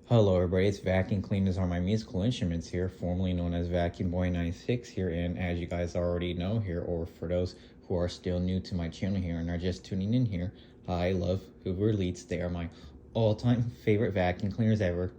Hello everybody, it's Vacuum Cleaners on my musical instruments here, formerly known as Vacuum Boy 96 here, and as you guys already know here, or for those who are still new to my channel here and are just tuning in here, I love Hoover Elites. They are my all-time favorite vacuum cleaners ever,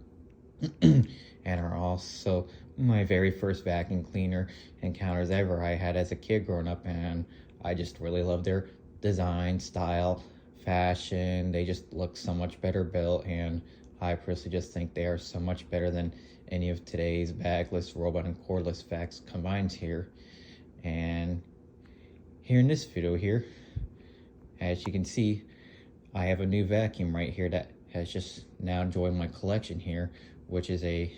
and are also my very first vacuum cleaner encounters ever I had as a kid growing up, and I just really love their design, style, fashion. They just look so much better built, and I personally just think they are so much better than any of today's bagless, robot, and cordless vacs combined here. And here in this video here, as you can see, I have a new vacuum right here that has just now joined my collection here, which is a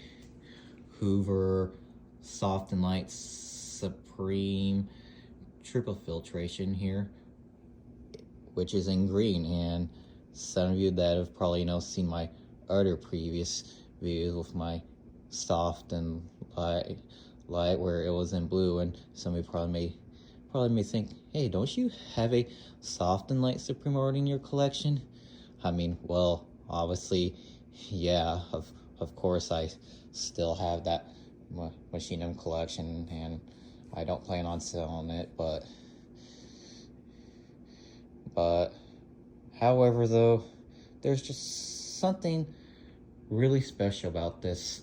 Hoover Soft and Light Supreme triple filtration here, which is in green. And some of you that have probably seen my other previous videos with my soft and light where it was in blue, and some of you probably may think, hey, don't you have a soft and light Supreme already in your collection? I mean, well, obviously, yeah, of course I still have that machine collection, and I don't plan on selling it, but however, though, there's just something really special about this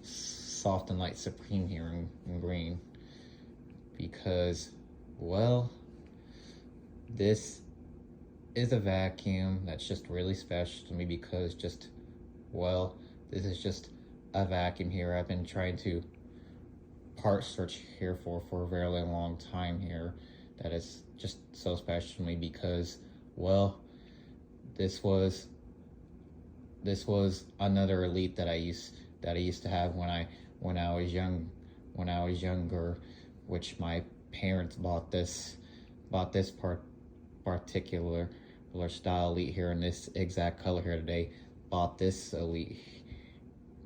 Soft and Light Supreme here in green, because, well, this is a vacuum that's just really special to me, because just, well, this is just a vacuum here I've been trying to part search here for a very long time here, that is just so special to me, because, well, this was another Elite that I used to have when I was younger, which my parents bought this particular style Elite here in this exact color here today. Bought this Elite.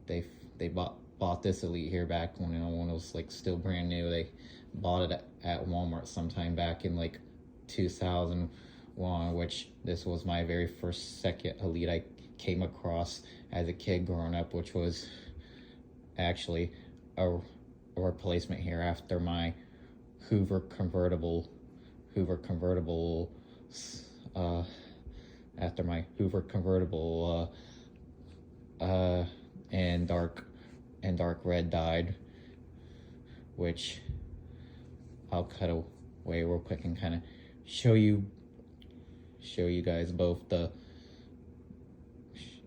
They bought this Elite here back when when it was like still brand new. They bought it at Walmart sometime back in like 2001, which this was my very second Elite I came across as a kid growing up, which was actually a replacement here after my Hoover convertible and dark red died, which I'll cut away real quick and kind of show you guys both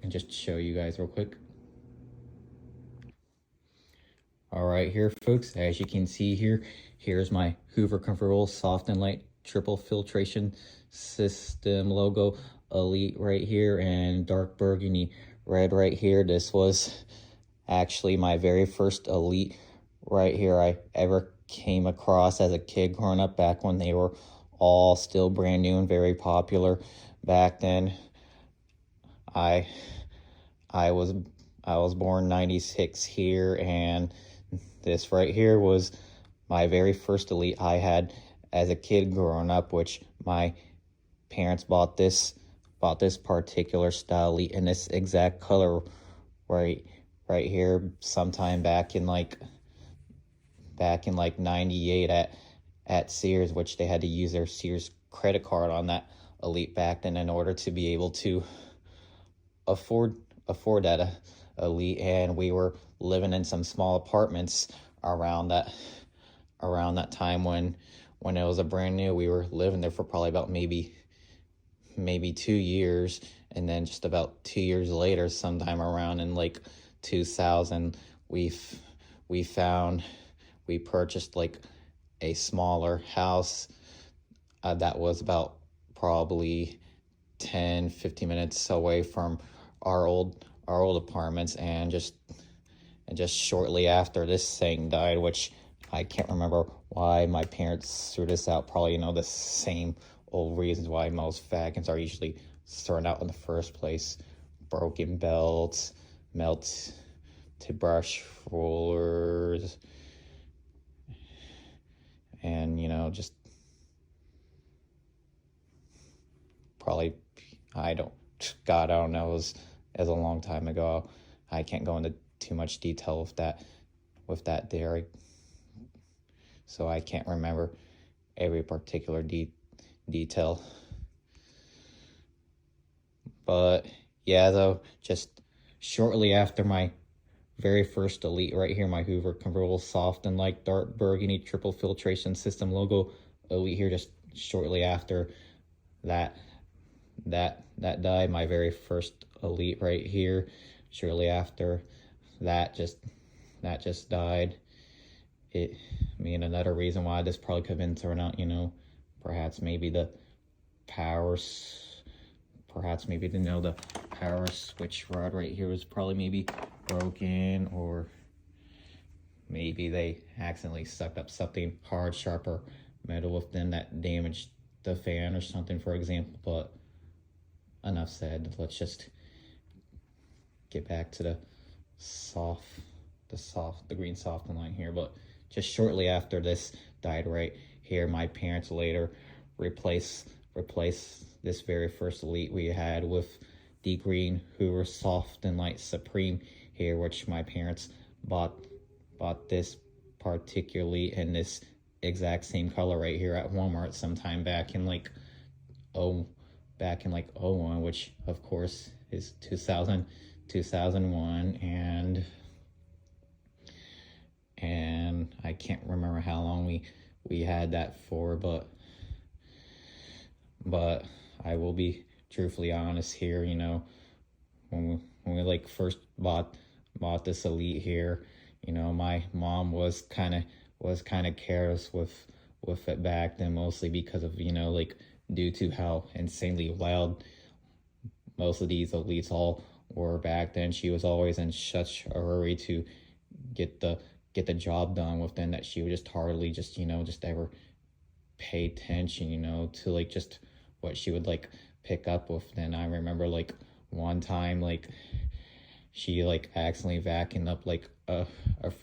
just show you guys real quick. All right, here folks, as you can see here, here's my Hoover Convertible Soft and Light Triple Filtration System logo Elite right here, and dark burgundy red right here. This was actually my very first Elite right here I ever came across as a kid growing up, back when they were all still brand new and very popular back then. I was born 96 here, and this right here was my very first Elite I had as a kid growing up, which my parents bought this particular style Elite in this exact color right here sometime back in like 98 at Sears, which they had to use their Sears credit card on that Elite back then in order to be able to afford that Elite. And we were living in some small apartments around that time when it was a brand new. We were living there for probably about maybe 2 years, and then just about 2 years later, sometime around in like 2000, we purchased like a smaller house that was about probably 10-15 minutes away from our old apartments, and just shortly after this thing died, which I can't remember why my parents threw this out. Probably the same old reasons why most vacuums are usually thrown out in the first place: broken belts, melted brush rollers, and just probably, I don't know, it was a long time ago. I can't go into too much detail with that there, so I can't remember every particular detail. But yeah, though, just shortly after my very first Elite right here, my Hoover convertible soft and light dark burgundy triple filtration system logo Elite here, just shortly after that died, my very first Elite right here, shortly after that just died. I mean, another reason why this probably could have been thrown out, you know, perhaps maybe the powers, perhaps maybe the power switch rod right here was probably maybe broken, or maybe they accidentally sucked up something hard, sharp, or metal within that damaged the fan or something, for example. But enough said. Let's just get back to the green soft line here. But just shortly after this died right here, my parents later replaced this very first Elite we had with the green Hoover Soft and Light Supreme here, which my parents bought this particularly in this exact same color right here at Walmart sometime back in like 01, which of course is 2001, and I can't remember how long we had that for, but I will be truthfully honest here, you know, when we like first bought this Elite here, you know, my mom was kind of careless with it back then, mostly because of, you know, like due to how insanely loud most of these Elites all were back then. She was always in such a hurry to get the job done with them that she would just hardly just, you know, just ever pay attention, you know, to like just what she would like pick up with. Then I remember like one time like she like accidentally vacuumed up like a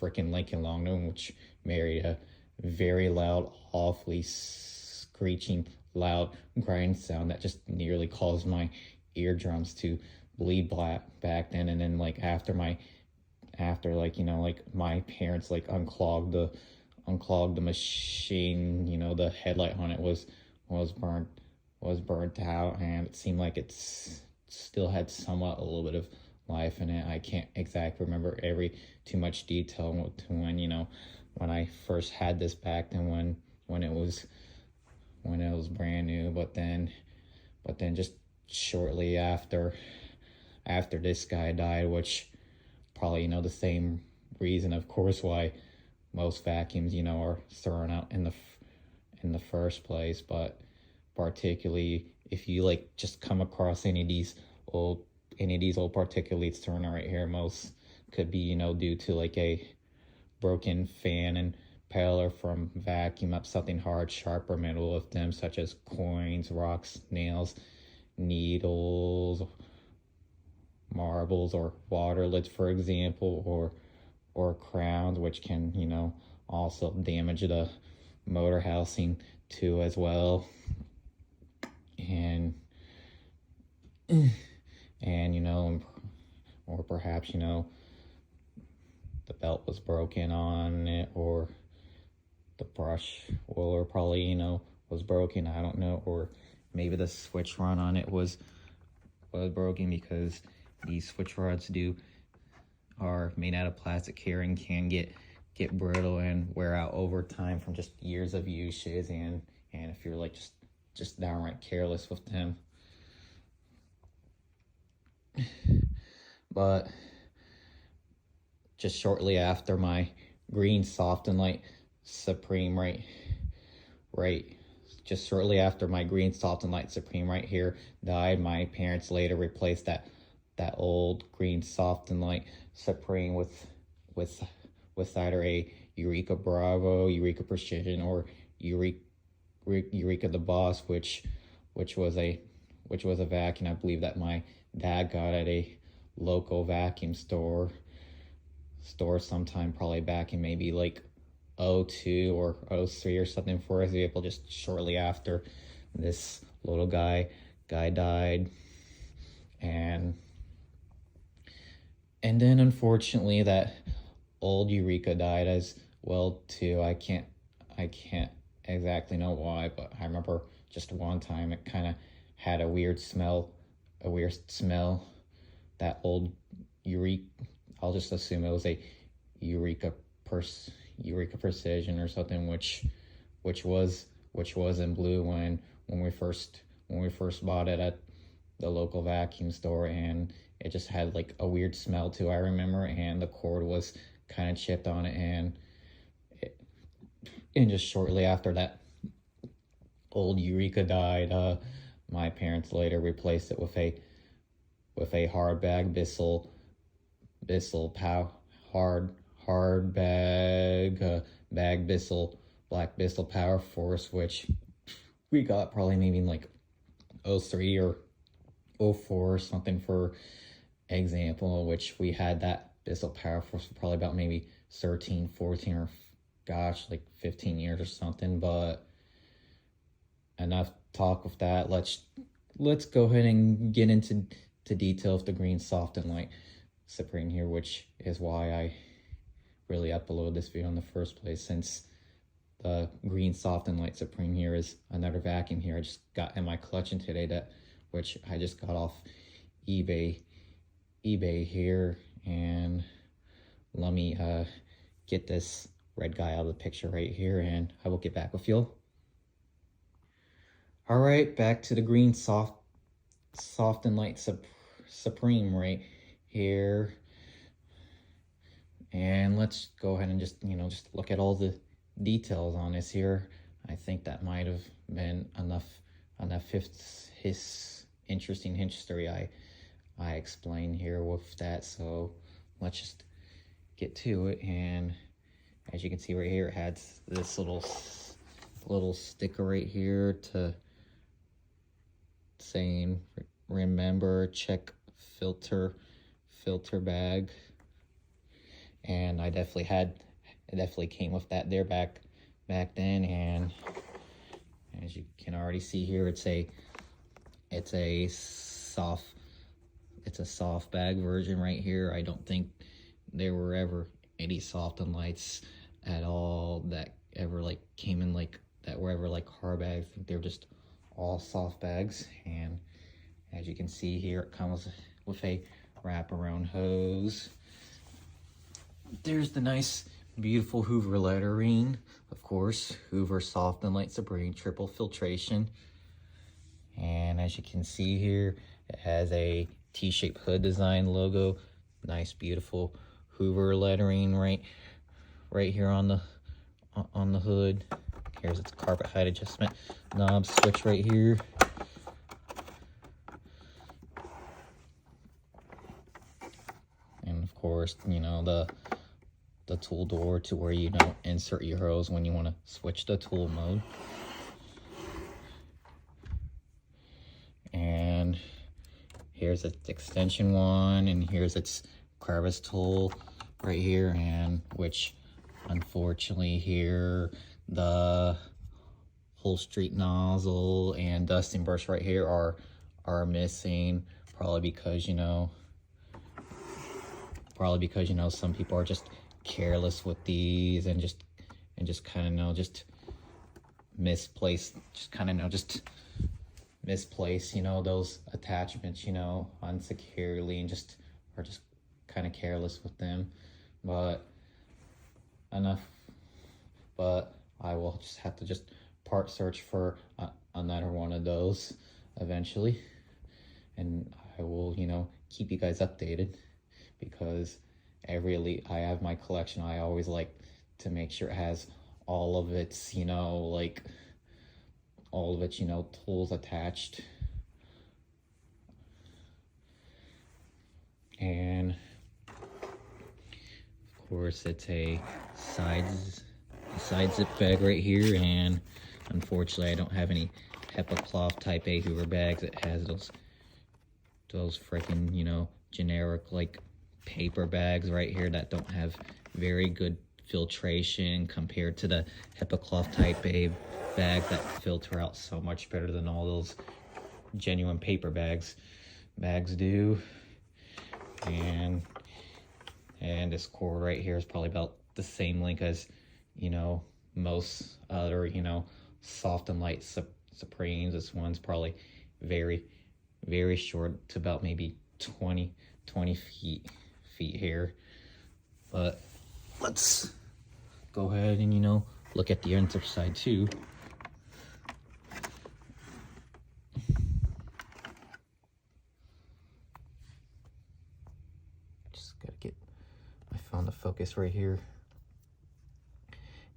freaking Lincoln Long Note, which made a very loud, awfully screeching loud grind sound that just nearly caused my eardrums to bleed black back then. And then like after like, you know, like my parents like unclogged the machine, you know, the headlight on it was burnt out, and it seemed like it still had somewhat a little bit of life in it. I can't exactly remember too much detail to when, you know, when I first had this back then, when it was brand new. But then just shortly after this guy died, which probably, you know, the same reason, of course, why most vacuums, you know, are thrown out in the first place. But particularly if you like just come across any of these old particulates thrown out right here, most could be, you know, due to like a broken fan and impeller from vacuum up something hard, sharp, or metal with them, such as coins, rocks, nails, needles, marbles, or water lids, for example, or crowns, which can, you know, also damage the motor housing too as well. And you know, or perhaps, you know, the belt was broken on it, or the brush roller probably, you know, was broken, I don't know, or maybe the switch rod on it was broken, because these switch rods are made out of plastic here and can get brittle and wear out over time from just years of usage, and if you're like just downright careless with them. But just shortly after my green soft and light Supreme just shortly after my green soft and light Supreme right here died, my parents later replaced that old green soft and light Supreme with either a Eureka Bravo, Eureka Precision, or Eureka the Boss, which was a vacuum I believe that my dad got at a local vacuum store sometime, probably back in maybe like 02 or 03 or something, for example, just shortly after this little guy died. And And then unfortunately that old Eureka died as well too. I can't exactly know why, but I remember just one time it kind of had a weird smell. That old Eureka, I'll just assume it was a Eureka Eureka Precision or something, which was in blue when we first bought it at the local vacuum store, and it just had like a weird smell too, I remember, and the cord was kind of chipped on it, and just shortly after that old Eureka died, my parents later replaced it with a hard bag Bissell hard bag Bissell Black Bissell Power Force, which we got probably maybe in like '03 or '04 or something, for example, which we had that Bissell Power Force for probably about maybe 13, 14, or gosh, like 15 years or something. But enough talk with that. Let's go ahead and get into detail of the green soft and light Supreme here, which is why I really uploaded this video in the first place, since the green soft and light Supreme here is another vacuum here I just got in my collection today, which I just got off eBay here. And let me get this red guy out of the picture right here, and I will get back with you. All right, back to the green soft and light Supreme right here. And let's go ahead and just look at all the details on this here. I think that might have been enough his interesting history I explained here with that. So let's just get to it. And as you can see right here, it has this little sticker right here to saying remember check filter bag. And it definitely came with that there back then. And as you can already see here, it's a soft bag version right here. I don't think there were ever any soft and lights at all that ever came in that were ever hard bags. I think they were just all soft bags. And as you can see here, it comes with a wraparound hose. There's the nice beautiful Hoover lettering, of course, Hoover soft and light Supreme triple filtration. And as you can see here, it has a T-shaped hood design logo, nice beautiful Hoover lettering right here on the hood. Here's its carpet height adjustment knob switch right here. And of course, the tool door to where you don't insert your hose when you want to switch the tool mode. And here's its extension one, and here's its crevice tool right here, and which unfortunately here the whole street nozzle and dusting brush right here are missing, probably because some people are just careless with these and just kind of misplace those attachments unsecurely, and are just kind of careless with them. But I will just have to part search for another one of those eventually, and I will keep you guys updated, because every Elite I have my collection, I always like to make sure it has all of its tools attached. And of course it's a side zip bag right here, and unfortunately I don't have any HEPA cloth type A Hoover bags. It has those freaking generic paper bags right here that don't have very good filtration compared to the HEPA cloth type A bags that filter out so much better than all those genuine paper bags do. And And this cord right here is probably about the same length as, you know, most other, you know, soft and light Supremes. This one's probably very, very short, to about maybe 20 feet here. But let's go ahead and, you know, look at the other side too. Just gotta get my phone to focus right here.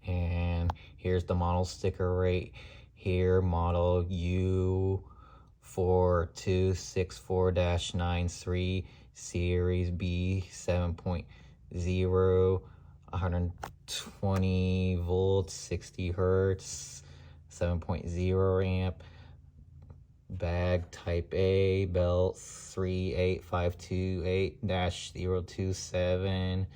And here's the model sticker right here, model U4264-930, series B, 7.0, 120 volts, 60 hertz, 7.0 amp, bag type A, belt 38528-027.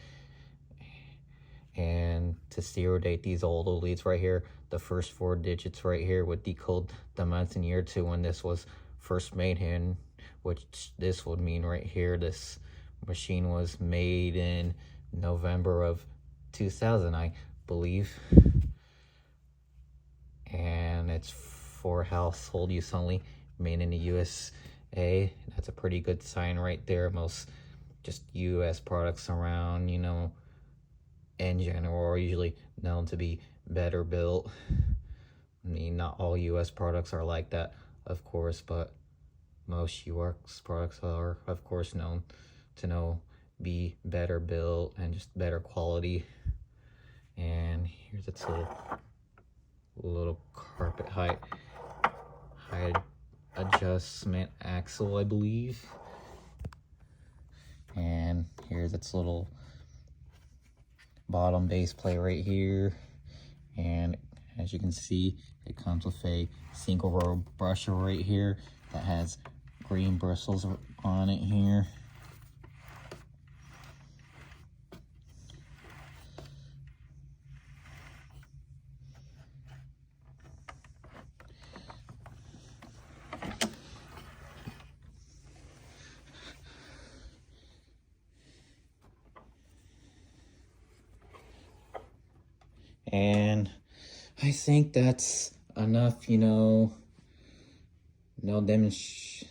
And to serial date these old leads right here, the first 4 digits right here would decode the month and year to when this was first made in, which this would mean right here, this machine was made in November of 2000, I believe. And it's for household use only, made in the USA. That's a pretty good sign right there. Most just US products around, you know, in general, are usually known to be better built. I mean, not all US products are like that, of course, but most US products are, of course, known to be better built and just better quality. And here's its little carpet height adjustment axle, I believe. And here's its little bottom base plate right here. And as you can see, it comes with a single row brusher right here that has green bristles on it here. And I think that's enough, you know,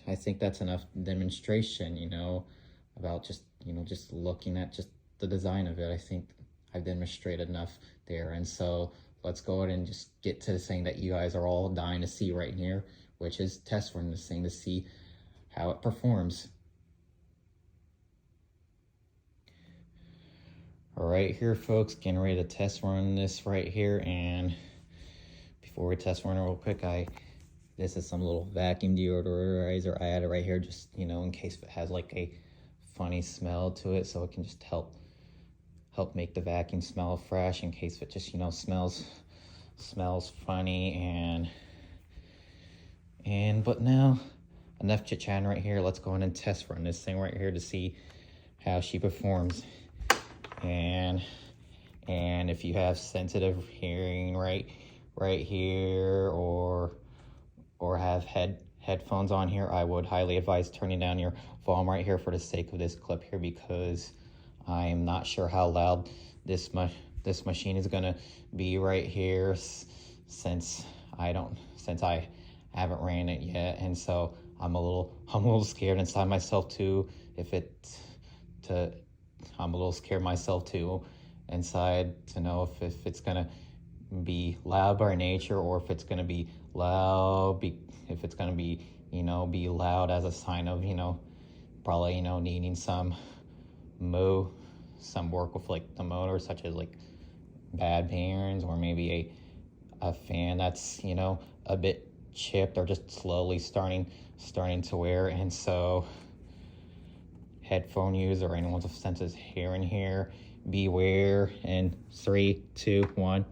I think that's enough demonstration, you know, about just, you know, just looking at just the design of it. I think I've demonstrated enough there. And so let's go ahead and just get to the thing that you guys are all dying to see right here, which is test run this thing to see how it performs. All right, here, folks, getting ready to test run this right here. And before we test run it real quick, this is some little vacuum deodorizer I added right here, just, you know, in case it has like a funny smell to it, so it can just help make the vacuum smell fresh, in case it just, you know, smells funny. But now, enough chit-chatting right here. Let's go in and test run this thing right here to see how she performs. And if you have sensitive hearing right here, or have headphones on here, I would highly advise turning down your volume right here for the sake of this clip here, because I'm not sure how loud this machine is gonna be right here, since I haven't ran it yet, and so I'm a little scared inside myself too. I'm a little scared myself too inside to know if it's gonna be loud by nature, or if it's gonna be loud be loud as a sign of, you know, probably, you know, needing some work with like the motor, such as like bad bearings, or maybe a fan that's, you know, a bit chipped or just slowly starting to wear. And so headphone user or anyone with senses hearing here, beware. In 3, 2, 1.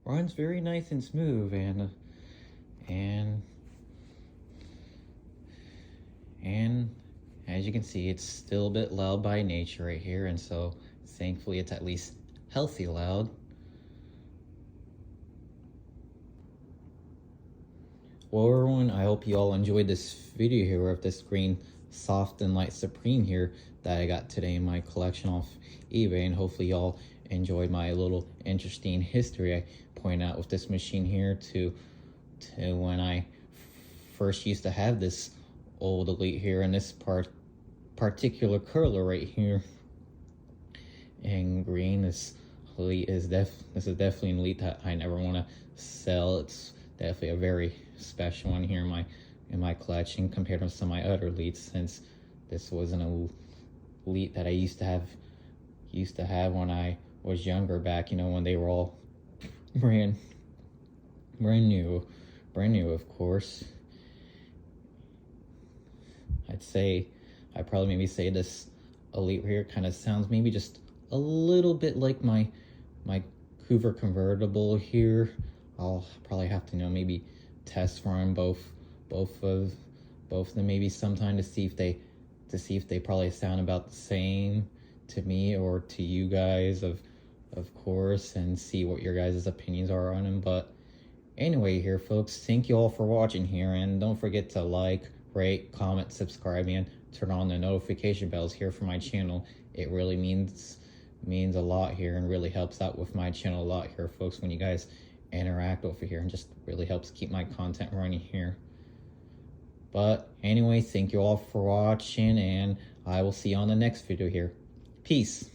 runs very nice and smooth, and as you can see, it's still a bit loud by nature right here, and so thankfully it's at least healthy loud. Well everyone, I hope you all enjoyed this video here of this green Soft and Light Supreme here that I got today in my collection off eBay, and hopefully y'all enjoyed my little interesting history I point out with this machine here to when I first used to have this old Elite here, and this particular curler right here in green. This Elite is this is definitely an Elite that I never want to sell. It's definitely a very special one here in my collection compared to some of my other Elites, since this was an Elite that I used to have when I was younger, back, you know, when they were all brand new, of course. I'd probably maybe say this Elite here kind of sounds maybe just a little bit like my Hoover convertible here. I'll probably have to, you know, maybe test run both of them maybe sometime to see if they probably sound about the same to me or to you guys, of course, and see what your guys' opinions are on them. But anyway here folks, thank you all for watching here, and don't forget to like, rate, comment, subscribe, and turn on the notification bells here for my channel. It really means a lot here, and really helps out with my channel a lot here folks when you guys interact over here, and just really helps keep my content running here. But anyway, thank you all for watching, and I will see you on the next video here. Peace.